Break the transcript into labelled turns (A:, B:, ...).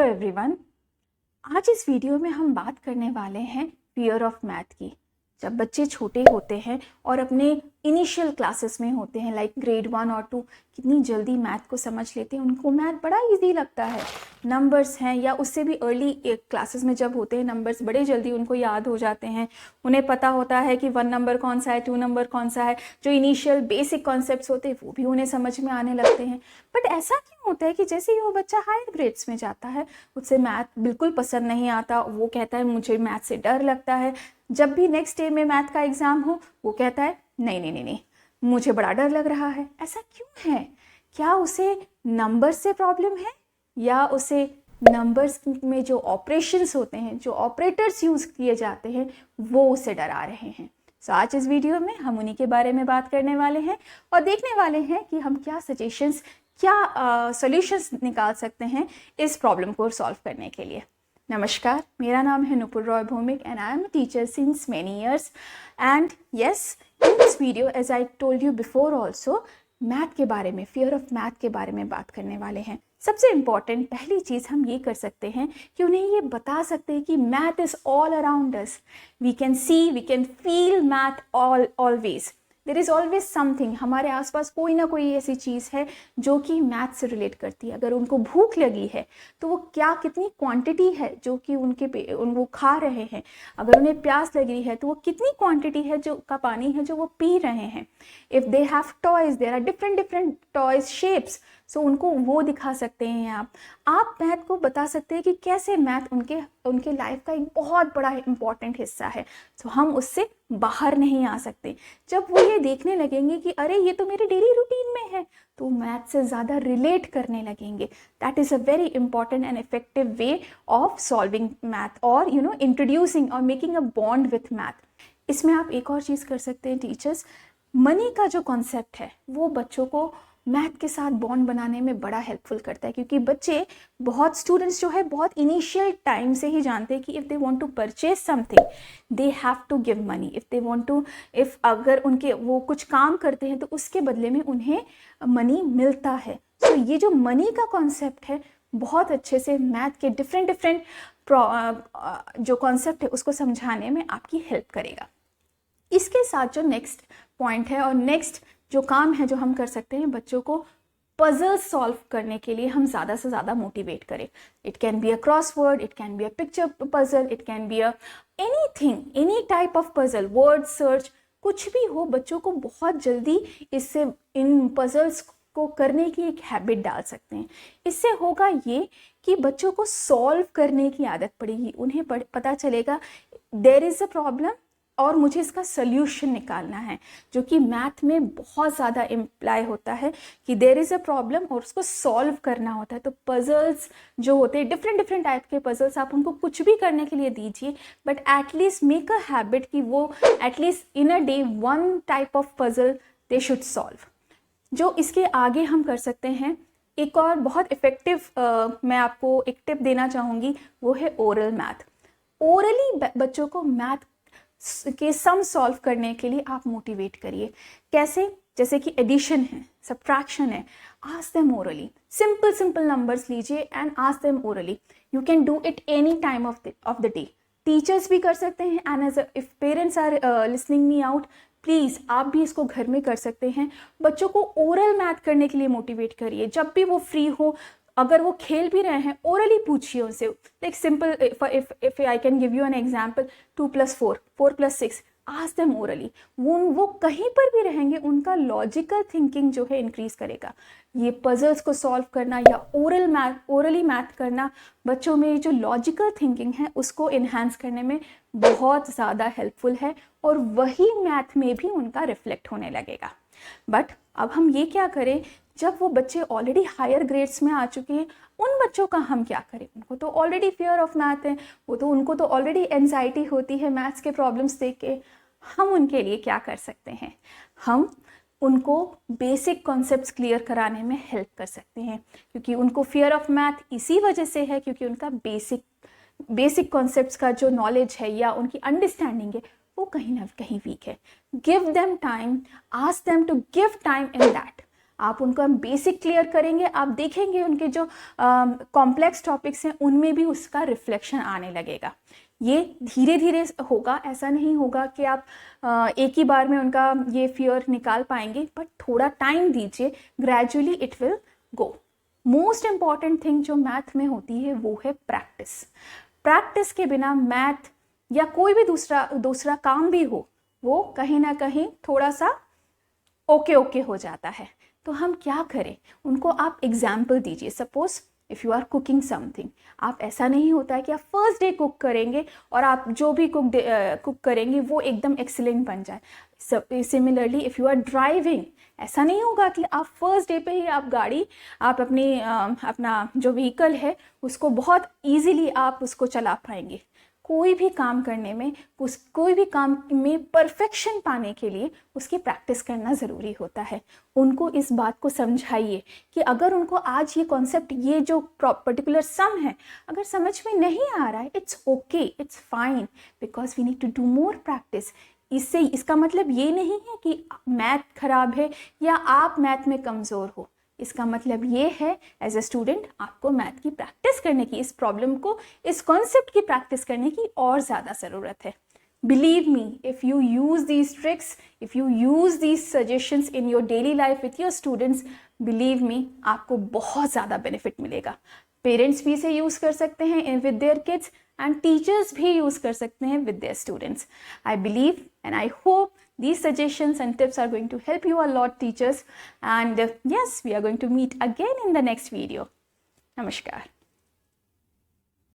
A: Everyone, आज इस video में हम बात करने वाले हैं फियर ऑफ मैथ की। जब बच्चे छोटे होते हैं और अपने इनिशियल क्लासेस में होते हैं लाइक ग्रेड 1 और 2, कितनी जल्दी मैथ को समझ लेते हैं। उनको मैथ बड़ा इजी लगता है। नंबर्स हैं या उससे भी अर्ली क्लासेस में जब होते हैं, नंबर्स बड़े जल्दी उनको याद हो जाते हैं। उन्हें पता होता है कि 1 नंबर कौन सा है, 2 नंबर कौन सा है। जो इनिशियल बेसिक कॉन्सेप्ट्स होते हैं वो भी उन्हें समझ में आने लगते हैं। बट ऐसा क्यों होता है कि जैसे ही वो बच्चा हायर ग्रेड्स में जाता है, उससे मैथ बिल्कुल पसंद नहीं आता। वो कहता है मुझे मैथ से डर लगता है। जब भी नेक्स्ट डे में मैथ का एग्ज़ाम हो, वो कहता है नहीं नहीं नहीं नहीं, मुझे बड़ा डर लग रहा है। ऐसा क्यों है? क्या उसे नंबर्स से प्रॉब्लम है या उसे नंबर्स में जो ऑपरेशंस होते हैं, जो ऑपरेटर्स यूज़ किए जाते हैं, वो उसे डरा रहे हैं? सो आज इस वीडियो में हम उन्हीं के बारे में बात करने वाले हैं और देखने वाले हैं कि हम क्या सजेशंस, क्या सॉल्यूशंस निकाल सकते हैं इस प्रॉब्लम को सॉल्व करने के लिए। नमस्कार, मेरा नाम है Nupur Roy Bhowmik and I am a teacher since many years. And yes, in this video as I told you before also, math के बारे में, फियर ऑफ मैथ के बारे में बात करने वाले हैं। सबसे इम्पॉर्टेंट पहली चीज़ हम ये कर सकते हैं कि उन्हें ये बता सकते हैं कि math is all around us. We can see, we can feel math always. There is always something, हमारे आसपास कोई ना कोई ऐसी चीज़ है जो कि मैथ से रिलेट करती है। अगर उनको भूख लगी है तो वो क्या, कितनी क्वांटिटी है जो कि वो खा रहे हैं। अगर उन्हें प्यास लगी है तो वो कितनी क्वांटिटी है जो का पानी है जो वो पी रहे हैं। If they have toys, there are different toys shapes, so उनको वो दिखा सकते हैं। आप मैथ को बता सकते हैं कि कैसे मैथ उनके लाइफ का एक बहुत बड़ा इंपॉर्टेंट हिस्सा है। सो हम उससे बाहर नहीं आ सकते। जब वो ये देखने लगेंगे कि अरे ये तो मेरे डेली रूटीन में है, तो मैथ से ज़्यादा रिलेट करने लगेंगे। That is a very important and effective way of solving math और इंट्रोड्यूसिंग और making a bond with math. इसमें आप एक और चीज़ कर सकते हैं टीचर्स, मनी का जो कॉन्सेप्ट है वो बच्चों को मैथ के साथ बॉन्ड बनाने में बड़ा हेल्पफुल करता है। क्योंकि बच्चे, बहुत स्टूडेंट्स जो है, बहुत इनिशियल टाइम से ही जानते हैं कि if they want to purchase something they have to give money. If they want to, if अगर उनके वो कुछ काम करते हैं तो उसके बदले में उन्हें मनी मिलता है। तो ये जो मनी का कॉन्सेप्ट है बहुत अच्छे से मैथ के डिफरेंट जो कॉन्सेप्ट है उसको समझाने में आपकी हेल्प करेगा। इसके साथ जो नेक्स्ट पॉइंट है और नेक्स्ट जो काम है जो हम कर सकते हैं, बच्चों को पजल सॉल्व करने के लिए हम ज़्यादा से ज़्यादा मोटिवेट करें। It can be a crossword, it can be a picture puzzle, it can be a anything, any type of puzzle, word search, कुछ भी हो। बच्चों को बहुत जल्दी इससे, इन पजल्स को करने की एक हैबिट डाल सकते हैं। इससे होगा ये कि बच्चों को सॉल्व करने की आदत पड़ेगी। उन्हें पता चलेगा देयर इज़ अ प्रॉब्लम और मुझे इसका सल्यूशन निकालना है, जो कि मैथ में बहुत ज़्यादा इम्प्लाई होता है कि देयर इज़ अ प्रॉब्लम और उसको सॉल्व करना होता है। तो पजल्स जो होते हैं, डिफरेंट टाइप के पजल्स, आप उनको कुछ भी करने के लिए दीजिए, but at least make a habit कि वो at least in a day 1 type of puzzle they should solve. जो इसके आगे हम कर सकते हैं, एक और बहुत इफ़ेक्टिव मैं आपको एक टिप देना चाहूँगी, वो है ओरल मैथ। ओरली बच्चों को मैथ के सम सॉल्व करने के लिए आप मोटिवेट करिए। कैसे? जैसे कि एडिशन है, सब्ट्रैक्शन है, ask them orally. Simple numbers लीजिए and ask them orally. You can do it any time of the day. Teachers भी कर सकते हैं and as if parents are listening me out, please आप भी इसको घर में कर सकते हैं। बच्चों को ओरल मैथ करने के लिए मोटिवेट करिए। जब भी वो फ्री हो, अगर वो खेल भी रहे हैं, ओरली पूछिए उनसे। Like simple, if I can give you an example, 2 + 4, 4 + 6, ask them orally. वो कहीं पर भी रहेंगे, उनका लॉजिकल थिंकिंग जो है इंक्रीज करेगा। ये पजल्स को सॉल्व करना या ओरली मैथ करना बच्चों में जो लॉजिकल थिंकिंग है उसको इन्हांस करने में बहुत ज़्यादा हेल्पफुल है और वही मैथ में भी उनका रिफ्लेक्ट होने लगेगा। बट अब हम ये क्या करें, जब वो बच्चे ऑलरेडी हायर ग्रेड्स में आ चुके हैं, उन बच्चों का हम क्या करें? उनको तो ऑलरेडी फियर ऑफ मैथ है, उनको तो ऑलरेडी एंजाइटी होती है मैथ्स के प्रॉब्लम्स देख के। हम उनके लिए क्या कर सकते हैं? हम उनको बेसिक कॉन्सेप्ट्स क्लियर कराने में हेल्प कर सकते हैं, क्योंकि उनको फियर ऑफ मैथ इसी वजह से है क्योंकि उनका बेसिक कॉन्सेप्ट्स का जो नॉलेज है या उनकी अंडरस्टैंडिंग है वो कहीं ना कहीं वीक है। Give them time, ask them to give time in that. आप उनका बेसिक क्लियर करेंगे, आप देखेंगे उनके जो कॉम्प्लेक्स टॉपिक्स हैं उनमें भी उसका रिफ्लेक्शन आने लगेगा। ये धीरे धीरे होगा, ऐसा नहीं होगा कि आप एक ही बार में उनका ये फियर निकाल पाएंगे, बट थोड़ा टाइम दीजिए, gradually it will go. Most important thing जो मैथ में होती है वो है प्रैक्टिस। प्रैक्टिस के बिना मैथ या कोई भी दूसरा काम भी हो वो कहीं ना कहीं थोड़ा सा ओके हो जाता है। तो हम क्या करें, उनको आप एग्जाम्पल दीजिए। Suppose if you are cooking something, आप ऐसा नहीं होता है कि आप फर्स्ट डे कुक करेंगे और आप जो भी कुक करेंगे वो एकदम एक्सीलेंट बन जाए। Similarly if you are driving, ऐसा नहीं होगा कि आप फर्स्ट डे पे ही आप अपना जो व्हीकल है उसको बहुत ईजीली आप उसको चला पाएंगे। कोई भी काम करने में, कोई भी काम में परफेक्शन पाने के लिए उसकी प्रैक्टिस करना ज़रूरी होता है। उनको इस बात को समझाइए कि अगर उनको आज ये कॉन्सेप्ट, ये जो पर्टिकुलर सम है अगर समझ में नहीं आ रहा है, it's okay, it's fine, because we need to do more practice. इसका मतलब ये नहीं है कि मैथ खराब है या आप मैथ में कमज़ोर हो। इसका मतलब ये है एज ए स्टूडेंट आपको मैथ की प्रैक्टिस करने की, इस प्रॉब्लम को, इस कॉन्सेप्ट की प्रैक्टिस करने की और ज़्यादा ज़रूरत है। Believe me, if you use these tricks, if you use these suggestions in your daily life with your students, believe me आपको बहुत ज़्यादा बेनिफिट मिलेगा। पेरेंट्स भी इसे यूज़ कर सकते हैं with their kids, and teachers भी यूज़ कर सकते हैं with their students. I believe and I hope these suggestions and tips are going to help you a lot, teachers. And yes, we are going to meet again in the next video. Namaskar.